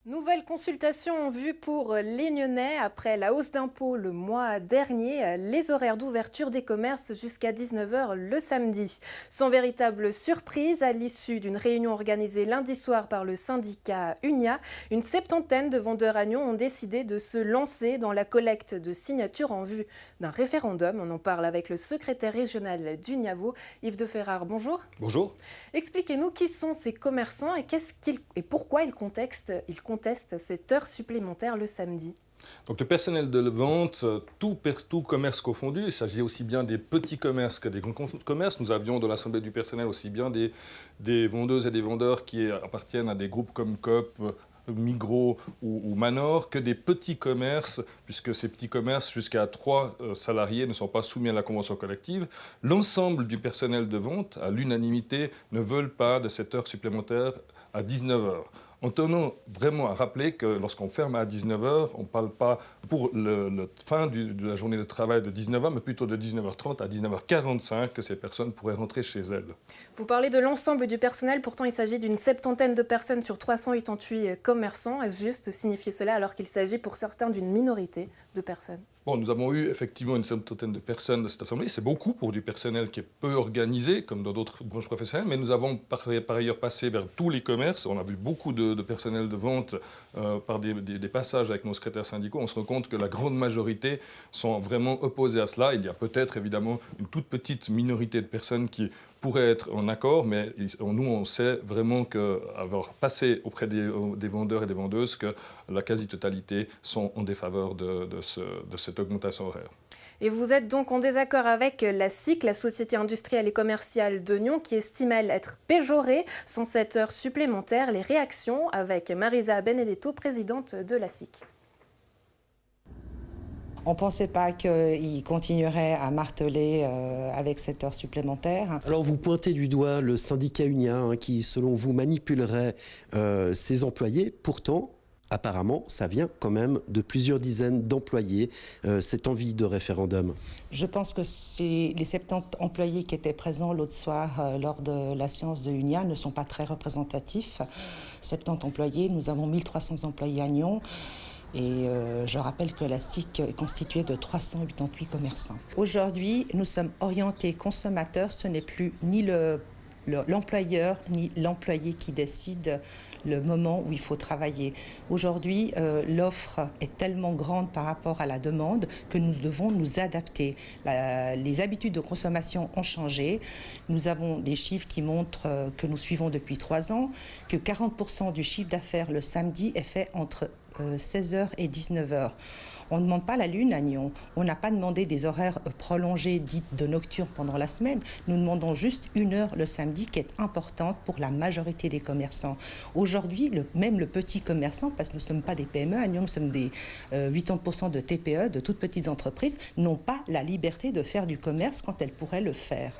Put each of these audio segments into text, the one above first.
Nouvelle consultation en vue pour les Nyonnais. Après la hausse d'impôts le mois dernier, les horaires d'ouverture des commerces jusqu'à 19 heures le samedi. Sans véritable surprise, à l'issue d'une réunion organisée lundi soir par le syndicat UNIA, une septantaine de vendeurs à Nyon ont décidé de se lancer dans la collecte de signatures en vue d'un référendum. On en parle avec le secrétaire régional d'UNIAVO, Yves de Ferrare. Bonjour. Bonjour. Expliquez-nous qui sont ces commerçants et pourquoi ils contestent cette heure supplémentaire le samedi. Donc le personnel de vente, tout commerce confondu, il s'agit aussi bien des petits commerces que des grands commerces. Nous avions dans l'Assemblée du personnel aussi bien des vendeuses et des vendeurs qui appartiennent à des groupes comme Coop, Migros ou Manor, que des petits commerces, puisque ces petits commerces jusqu'à 3 salariés ne sont pas soumis à la convention collective. L'ensemble du personnel de vente, à l'unanimité, ne veulent pas de cette heure supplémentaire à 19 heures. En tenant vraiment à rappeler que lorsqu'on ferme à 19 heures, on ne parle pas pour la fin de la journée de travail de 19 heures, mais plutôt de 19h30 à 19h45 que ces personnes pourraient rentrer chez elles. Vous parlez de l'ensemble du personnel, pourtant il s'agit d'une septantaine de personnes sur 388 commerçants. Est-ce juste signifier cela alors qu'il s'agit pour certains d'une minorité de personnes ? Bon, nous avons eu effectivement une septantaine de personnes de cette assemblée. C'est beaucoup pour du personnel qui est peu organisé, comme dans d'autres branches professionnelles, mais nous avons par ailleurs passé vers tous les commerces. On a vu beaucoup de personnel de vente par des passages avec nos secrétaires syndicaux. On se rend compte que la grande majorité sont vraiment opposés à cela. Il y a peut-être évidemment une toute petite minorité de personnes qui pourraient être en accord, mais nous, on sait vraiment qu'avoir passé auprès des vendeurs et des vendeuses que la quasi-totalité sont en défaveur de cette augmentation horaire. Et vous êtes donc en désaccord avec la SIC, la Société industrielle et commerciale de Nyon, qui estime, elle, être péjorée sans cette heure supplémentaire. Les réactions avec Marisa Benedetto, présidente de la SIC. On ne pensait pas qu'il continuerait à marteler avec cette heure supplémentaire. Alors vous pointez du doigt le syndicat UNIA qui, selon vous, manipulerait ses employés. Pourtant, apparemment, ça vient quand même de plusieurs dizaines d'employés, cette envie de référendum. Je pense que les 70 employés qui étaient présents l'autre soir lors de la séance de UNIA ne sont pas très représentatifs. 70 employés, nous avons 1300 employés à Nyon. Et je rappelle que la SIC est constituée de 388 commerçants. Aujourd'hui, nous sommes orientés consommateurs. Ce n'est plus ni l'employeur ni l'employé qui décide le moment où il faut travailler. Aujourd'hui, l'offre est tellement grande par rapport à la demande que nous devons nous adapter. Les habitudes de consommation ont changé. Nous avons des chiffres qui montrent que nous suivons depuis 3 ans, que 40% du chiffre d'affaires le samedi est fait entre 16h et 19h. On ne demande pas la lune à Nyon. On n'a pas demandé des horaires prolongés, dites de nocturne pendant la semaine. Nous demandons juste 1 heure le samedi qui est importante pour la majorité des commerçants. Aujourd'hui, même le petit commerçant, parce que nous ne sommes pas des PME, à Nyon, nous sommes des 80% de TPE, de toutes petites entreprises, n'ont pas la liberté de faire du commerce quand elles pourraient le faire.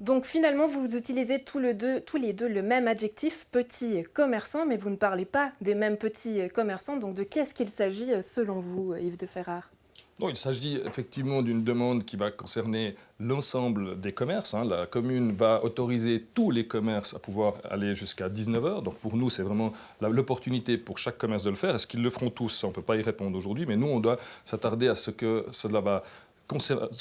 Donc finalement, vous utilisez tous les deux le même adjectif, petit commerçant, mais vous ne parlez pas des mêmes petits commerçants. Donc de qui est-ce qu'il s'agit selon vous, Yves de Ferrare ? Non, il s'agit effectivement d'une demande qui va concerner l'ensemble des commerces. La commune va autoriser tous les commerces à pouvoir aller jusqu'à 19 heures. Donc pour nous, c'est vraiment l'opportunité pour chaque commerce de le faire. Est-ce qu'ils le feront tous ? Ça, on ne peut pas y répondre aujourd'hui, mais nous, on doit s'attarder à ce que cela va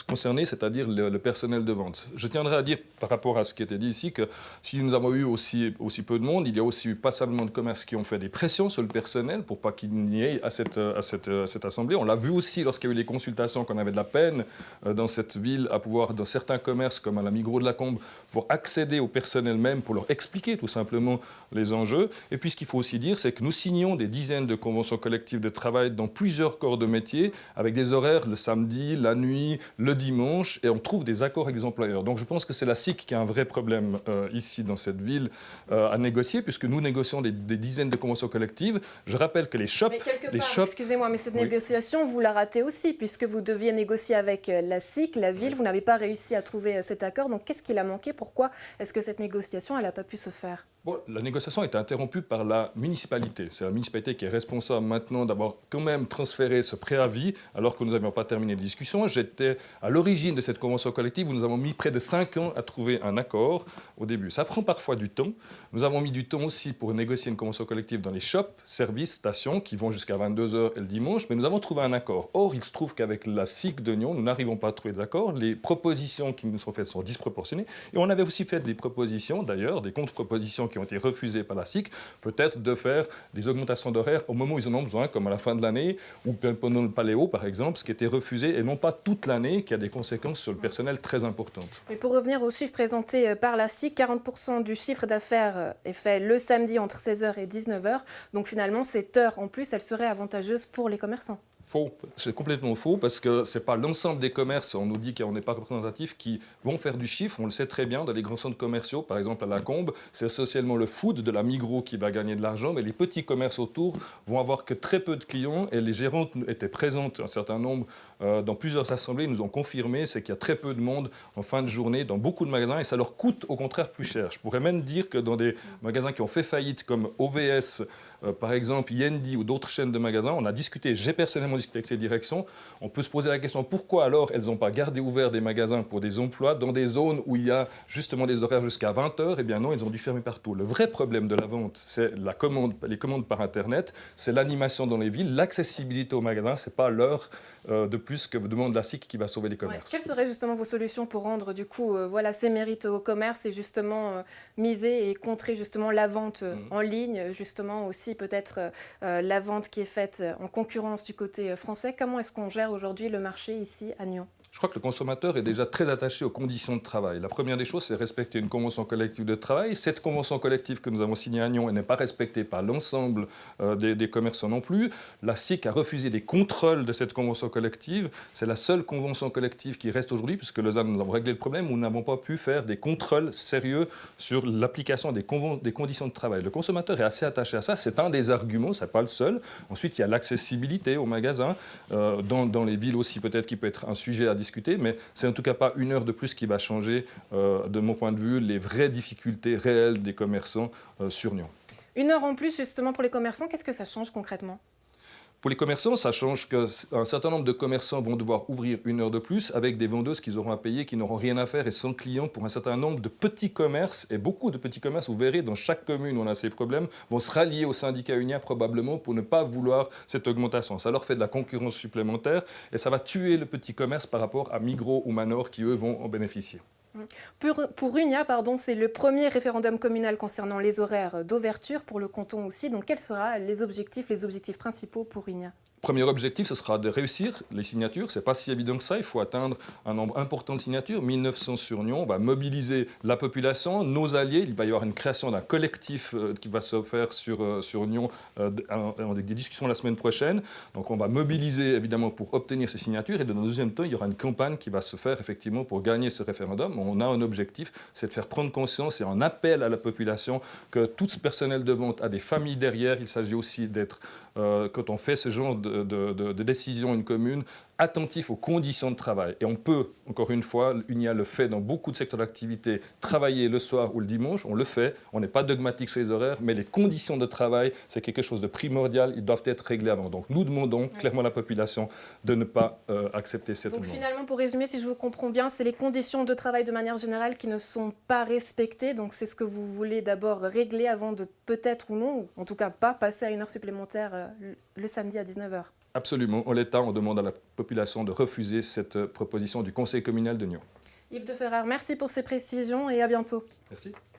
concernés, c'est-à-dire le personnel de vente. Je tiendrai à dire, par rapport à ce qui était dit ici, que si nous avons eu aussi peu de monde, il y a aussi eu pas seulement de commerces qui ont fait des pressions sur le personnel pour pas qu'il n'y ait à cette assemblée. On l'a vu aussi lorsqu'il y a eu les consultations, qu'on avait de la peine dans cette ville à pouvoir, dans certains commerces, comme à la Migros de la Combe, pouvoir accéder au personnel même pour leur expliquer tout simplement les enjeux. Et puis ce qu'il faut aussi dire, c'est que nous signons des dizaines de conventions collectives de travail dans plusieurs corps de métier, avec des horaires le samedi, la nuit, le dimanche, et on trouve des accords avec les employeurs. Donc je pense que c'est la SIC qui a un vrai problème ici dans cette ville à négocier, puisque nous négocions des dizaines de conventions collectives. Je rappelle que les shops... Mais quelque part, excusez-moi, mais cette négociation, vous la ratez aussi, puisque vous deviez négocier avec la SIC, la ville, vous n'avez pas réussi à trouver cet accord. Donc qu'est-ce qu'il a manqué ? Pourquoi est-ce que cette négociation, elle n'a pas pu se faire ? Bon, la négociation a été interrompue par la municipalité. C'est la municipalité qui est responsable maintenant d'avoir quand même transféré ce préavis alors que nous n'avions pas terminé les discussions. J'ai j'étais à l'origine de cette convention collective où nous avons mis près de 5 ans à trouver un accord au début. Ça prend parfois du temps. Nous avons mis du temps aussi pour négocier une convention collective dans les shops, services, stations qui vont jusqu'à 22 h et le dimanche, mais nous avons trouvé un accord. Or, il se trouve qu'avec la SIC de Nyon, nous n'arrivons pas à trouver d'accord. Les propositions qui nous sont faites sont disproportionnées. Et on avait aussi fait des propositions, d'ailleurs, des contre-propositions qui ont été refusées par la SIC, peut-être de faire des augmentations d'horaires au moment où ils en ont besoin, comme à la fin de l'année, ou pendant le paléo, par exemple, ce qui était refusé, et non pas toute l'année, qui a des conséquences sur le personnel très importantes. Et pour revenir aux chiffres présentés par la SIC, 40% du chiffre d'affaires est fait le samedi entre 16 h et 19 h. Donc finalement, cette heure en plus, elle serait avantageuse pour les commerçants. Faux, c'est complètement faux parce que ce n'est pas l'ensemble des commerces, on nous dit qu'on n'est pas représentatif, qui vont faire du chiffre. On le sait très bien dans les grands centres commerciaux, par exemple à la Combe, c'est essentiellement le food de la Migros qui va gagner de l'argent, mais les petits commerces autour vont avoir que très peu de clients et les gérantes étaient présentes un certain nombre dans plusieurs assemblées, nous ont confirmé, c'est qu'il y a très peu de monde en fin de journée dans beaucoup de magasins et ça leur coûte au contraire plus cher. Je pourrais même dire que dans des magasins qui ont fait faillite comme OVS, par exemple Yendi ou d'autres chaînes de magasins, on a discuté, j'ai personnellement discuté avec ces directions, on peut se poser la question pourquoi alors elles n'ont pas gardé ouvert des magasins pour des emplois dans des zones où il y a justement des horaires jusqu'à 20 h. Eh bien non, ils ont dû fermer partout. Le vrai problème de la vente, c'est les commandes par Internet, c'est l'animation dans les villes, l'accessibilité aux magasins, ce n'est pas l'heure de plus que vous demande la SIC qui va sauver les commerces. Quelles seraient justement vos solutions pour rendre du coup ces mérites au commerce et justement miser et contrer justement la vente en ligne, justement aussi peut-être la vente qui est faite en concurrence du côté français. Comment est-ce qu'on gère aujourd'hui le marché ici à Nyon ? Je crois que le consommateur est déjà très attaché aux conditions de travail. La première des choses, c'est respecter une convention collective de travail. Cette convention collective que nous avons signée à Nyon, elle n'est pas respectée par l'ensemble des commerçants non plus. La SIC a refusé des contrôles de cette convention collective. C'est la seule convention collective qui reste aujourd'hui, puisque Lausanne, nous avons réglé le problème, où nous n'avons pas pu faire des contrôles sérieux sur l'application des conditions de travail. Le consommateur est assez attaché à ça. C'est un des arguments, ce n'est pas le seul. Ensuite, il y a l'accessibilité aux magasins. Dans les villes aussi, peut-être, qui peut être un sujet à discuter, mais c'est en tout cas pas une heure de plus qui va changer, de mon point de vue, les vraies difficultés réelles des commerçants sur Nyon. Une heure en plus, justement, pour les commerçants, qu'est-ce que ça change concrètement ? Pour les commerçants, ça change qu'un certain nombre de commerçants vont devoir ouvrir une heure de plus avec des vendeuses qu'ils auront à payer, qui n'auront rien à faire et sans clients pour un certain nombre de petits commerces. Et beaucoup de petits commerces, vous verrez, dans chaque commune où on a ces problèmes, vont se rallier au syndicat unien probablement pour ne pas vouloir cette augmentation. Ça leur fait de la concurrence supplémentaire et ça va tuer le petit commerce par rapport à Migros ou Manor qui, eux, vont en bénéficier. Pour Unia, c'est le premier référendum communal concernant les horaires d'ouverture pour le canton aussi. Donc, quels seront les objectifs principaux pour Unia ? Premier objectif, ce sera de réussir les signatures. Ce n'est pas si évident que ça. Il faut atteindre un nombre important de signatures, 1900 sur Nyon. On va mobiliser la population, nos alliés. Il va y avoir une création d'un collectif qui va se faire sur Nyon avec des discussions la semaine prochaine. Donc on va mobiliser évidemment pour obtenir ces signatures. Et dans un deuxième temps, il y aura une campagne qui va se faire effectivement pour gagner ce référendum. On a un objectif, c'est de faire prendre conscience et un appel à la population que tout ce personnel de vente a des familles derrière. Il s'agit aussi d'être, quand on fait ce genre de décision, une commune, attentif aux conditions de travail. Et on peut, encore une fois, Unia le fait dans beaucoup de secteurs d'activité, travailler le soir ou le dimanche, on le fait, on n'est pas dogmatique sur les horaires, mais les conditions de travail, c'est quelque chose de primordial, ils doivent être réglés avant. Donc nous demandons clairement à la population de ne pas accepter cette demande. Donc finalement, pour résumer, si je vous comprends bien, c'est les conditions de travail de manière générale qui ne sont pas respectées, donc c'est ce que vous voulez d'abord régler avant de peut-être ou non, ou en tout cas pas passer à une heure supplémentaire le samedi à 19 h. Absolument. En l'état, on demande à la population de refuser cette proposition du Conseil communal de Nyon. Yves de Ferrer, merci pour ces précisions et à bientôt. Merci.